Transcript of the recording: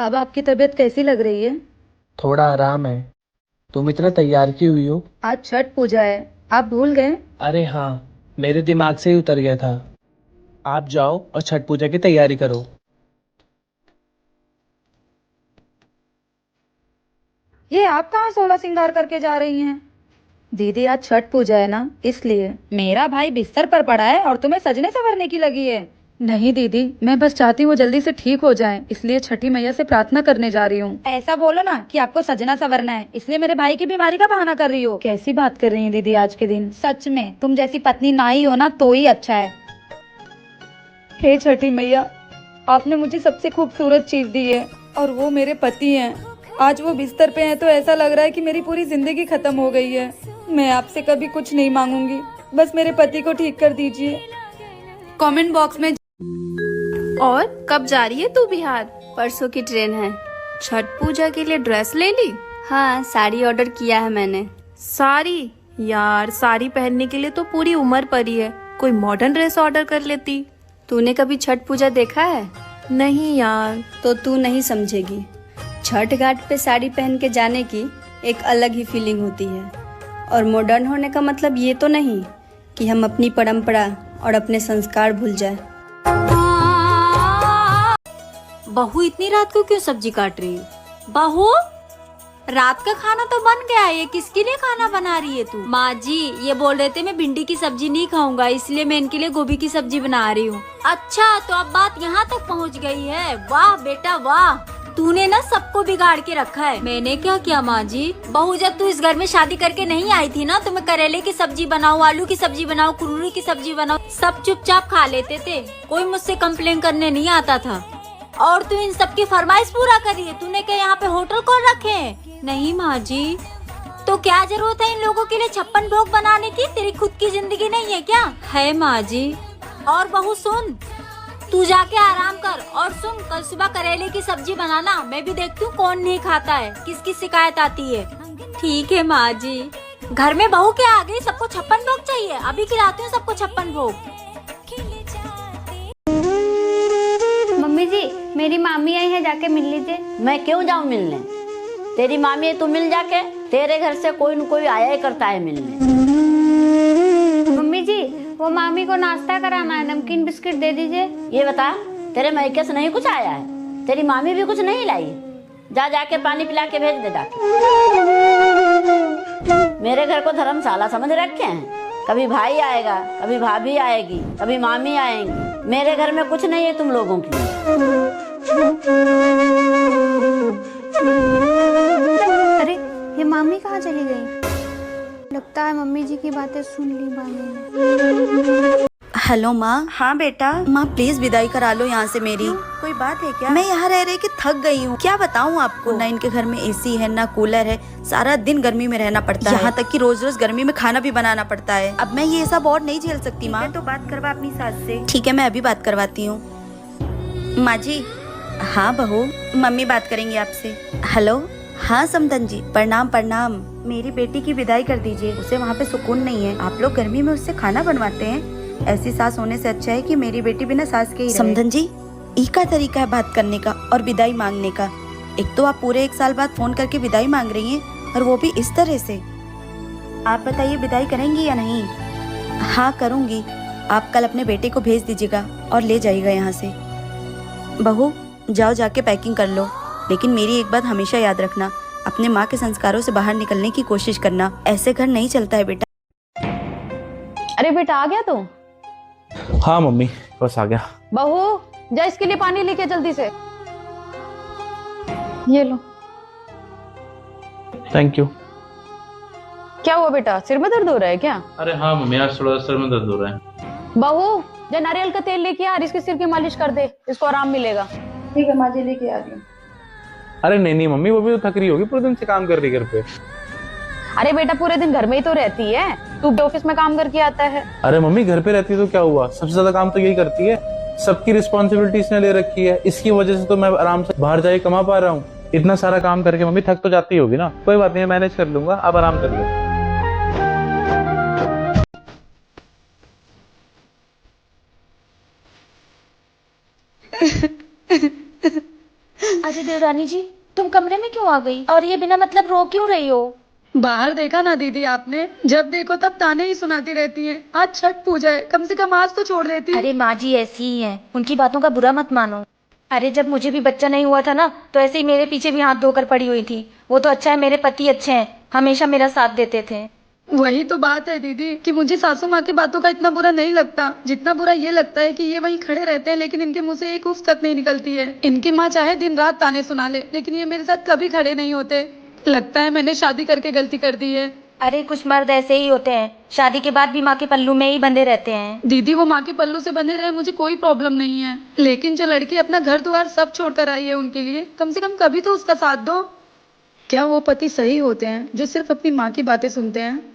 अब आपकी तबीयत कैसी लग रही है? थोड़ा आराम है। तुम इतना तैयार क्यों हुई हो? आज छठ पूजा है। आप भूल गए? अरे हाँ, मेरे दिमाग से ही उतर गया था। आप जाओ और छठ पूजा की तैयारी करो। ये आप कहाँ सोलह श्रृंगार करके जा रही हैं? दीदी आज छठ पूजा है ना, इसलिए। मेरा भाई बिस्तर पर पड़ा है और तुम्हें सजने संवरने की लगी है। नहीं दीदी, मैं बस चाहती हूँ वो जल्दी से ठीक हो जाए, इसलिए छठी मैया से प्रार्थना करने जा रही हूँ। ऐसा बोलो ना कि आपको सजना संवरना है, इसलिए मेरे भाई की बीमारी का बहाना कर रही हो। कैसी बात कर रही हैं दीदी आज के दिन? सच में तुम जैसी पत्नी ना ही हो ना तो ही अच्छा है। हे छठी मैया, आपने मुझे सबसे खूबसूरत चीज दी है और वो मेरे पति हैं। आज वो बिस्तर पे हैं तो ऐसा लग रहा है कि मेरी पूरी जिंदगी खत्म हो गई है। मैं आपसे कभी कुछ नहीं मांगूंगी, बस मेरे पति को ठीक कर दीजिए। कमेंट बॉक्स में। और कब जा रही है तू बिहार? परसों की ट्रेन है। छठ पूजा के लिए ड्रेस ले ली? हाँ, साड़ी ऑर्डर किया है मैंने। साड़ी? यार साड़ी पहनने के लिए तो पूरी उम्र पड़ी है, कोई मॉडर्न ड्रेस ऑर्डर कर लेती। तूने कभी छठ पूजा देखा है? नहीं यार। तो तू नहीं समझेगी। छठ घाट पे साड़ी पहन के जाने की एक अलग ही फीलिंग होती है। और मॉडर्न होने का मतलब ये तो नहीं कि हम अपनी परंपरा और अपने संस्कार भूल जाए। बहू इतनी रात को क्यों सब्जी काट रही है? बहू, रात का खाना तो बन गया है, ये किसके लिए खाना बना रही है तू? माँ जी ये बोल रहे थे मैं भिंडी की सब्जी नहीं खाऊंगा, इसलिए मैं इनके लिए गोभी की सब्जी बना रही हूँ। अच्छा तो अब बात यहाँ तक पहुँच गई है। वाह बेटा वाह, तूने ना सबको बिगाड़ के रखा है। मैंने क्या किया माँ जी? बहू जब तू इस घर में शादी करके नहीं आई थी ना, तो मैं करेले की सब्जी बनाऊँ, आलू की सब्जी बनाऊँ, कुरमुरी की सब्जी बनाऊँ, सब चुपचाप खा लेते थे, कोई मुझसे कंप्लेन करने नहीं आता था। और तू इन सबकी फरमाइश पूरा करी है। तूने क्या यहाँ पे होटल खोल रखे हैं? नहीं माँ जी। तो क्या जरूरत है इन लोगों के लिए 56 भोग बनाने की? तेरी खुद की जिंदगी नहीं है क्या? है माँ जी। और बहू सुन, तू जाके आराम कर और सुन, कल सुबह करेले की सब्जी बनाना, मैं भी देखती हूँ कौन नहीं खाता है, किसकी शिकायत आती है। ठीक है माँ जी। घर में बहू क्या आ गई, सबको 56 भोग चाहिए? अभी खिलाती हूँ सबको 56 भोग। मम्मी जी, मेरी मामी आई है, जाके मिल लीजिए। मैं क्यों जाऊं मिलने? तेरी मामी है, तू मिल जाके। तेरे घर से कोई न कोई आया ही करता है मिलने। मम्मी जी, वो मामी को नाश्ता कराना है, नमकीन बिस्किट दे दीजिए। ये बता, तेरे मायके से नहीं कुछ आया है? तेरी मामी भी कुछ नहीं लाई? जा जाके पानी पिला के भेज दे जाके। मेरे घर को धर्मशाला समझ रखे हैं। कभी भाई आएगा, कभी भाभी आएगी, कभी मामी आएंगी। मेरे घर में कुछ नहीं है तुम लोगों की। अरे ये मामी कहाँ चली गई? लगता है मम्मी जी की बातें सुन ली मामी ने। हेलो माँ। हाँ बेटा। माँ प्लीज विदाई करा लो यहाँ से मेरी। कोई बात है क्या? मैं यहाँ रह रहे कि थक गई हूँ। क्या बताऊँ आपको, ना इनके घर में एसी है ना कूलर है, सारा दिन गर्मी में रहना पड़ता है। यहाँ तक कि रोज रोज गर्मी में खाना भी बनाना पड़ता है। अब मैं ये सब और नहीं झेल सकती माँ। तो बात करवा अपनी सास से। ठीक है, मैं अभी बात करवाती हूँ। माँ जी। हाँ बहू। मम्मी बात करेंगी आपसे। हेलो। हाँ समधन जी, प्रणाम प्रणाम। मेरी बेटी की विदाई कर दीजिए, उसे वहाँ पे सुकून नहीं है। आप लोग गर्मी में उससे खाना बनवाते हैं। ऐसी सास होने से अच्छा है कि मेरी बेटी बिना सास के ही रहे। समधन जी, ई का तरीका है बात करने का और विदाई मांगने का। एक तो आप पूरे 1 साल बाद फोन करके विदाई मांग रही हैं और वो भी इस तरह से। आप बताइए विदाई करेंगी या नहीं? हाँ करूँगी। आप कल अपने बेटे को भेज दीजिएगा और ले जाइएगा यहाँ से। बहू जाओ, जाके पैकिंग कर लो, लेकिन मेरी एक बात हमेशा याद रखना, अपने माँ के संस्कारों से बाहर निकलने की कोशिश करना। ऐसे घर नहीं चलता है बेटा। अरे बेटा आ गया तू? हाँ मम्मी, बस आ गया। बहू जा इसके लिए पानी लेके जल्दी से। ये लो। Thank you. क्या हुआ बेटा, सिर में दर्द हो रहा है क्या? अरे हाँ मम्मी, आज थोड़ा सर में दर्द हो रहा है। बहू जा नारियल का तेल लेके आ, इसके सिर की मालिश कर दे, इसको आराम मिलेगा। ठीक है माँ जी, लेके आ रही हूँ। अरे नहीं नहीं मम्मी, वो भी तो थक रही होगी, पूरे दिन से काम कर रही घर पे। अरे बेटा पूरे दिन घर में ही तो रहती है, तू ऑफिस में काम करके आता है। अरे मम्मी घर पे रहती है तो क्या हुआ, सबसे ज्यादा काम तो यही करती है। सबकी रिस्पॉन्सिबिलिटी इसने ले रखी है, इसकी वजह से तो मैं आराम से बाहर जाके कमा पा रहा हूँ। इतना सारा काम करके मम्मी थक तो जाती होगी ना। कोई बात नहीं, मैनेज कर लूंगा, आप आराम कर लो। अरे देवरानी जी, तुम कमरे में क्यों आ गई और ये बिना मतलब रो क्यों रही हो? बाहर देखा ना दीदी आपने, जब देखो तब ताने ही सुनाती रहती हैं। आज छठ पूजा है, कम से कम आज तो छोड़ देती। अरे माँ जी ऐसी ही हैं, उनकी बातों का बुरा मत मानो। अरे जब मुझे भी बच्चा नहीं हुआ था ना, तो ऐसे ही मेरे पीछे भी हाथ धोकर पड़ी हुई थी। वो तो अच्छा है मेरे पति अच्छे हैं, हमेशा मेरा साथ देते थे। वही तो बात है दीदी कि मुझे सासू माँ की बातों का इतना बुरा नहीं लगता, जितना बुरा ये लगता है कि ये वहीं खड़े रहते हैं लेकिन इनके मुंह से एक उफ तक नहीं निकलती है। इनकी माँ चाहे दिन रात ताने सुना ले, लेकिन ये मेरे साथ कभी खड़े नहीं होते। लगता है मैंने शादी करके गलती कर दी है। अरे कुछ मर्द ऐसे ही होते हैं, शादी के बाद भी माँ के पल्लू में ही बंधे रहते हैं। दीदी वो माँ के पल्लू से बंधे रहे मुझे कोई प्रॉब्लम नहीं है, लेकिन जो लड़की अपना घर द्वार सब छोड़कर आई है उनके लिए कम से कम कभी तो उसका साथ दो। क्या वो पति सही होते हैं जो सिर्फ अपनी माँ की बातें सुनते हैं?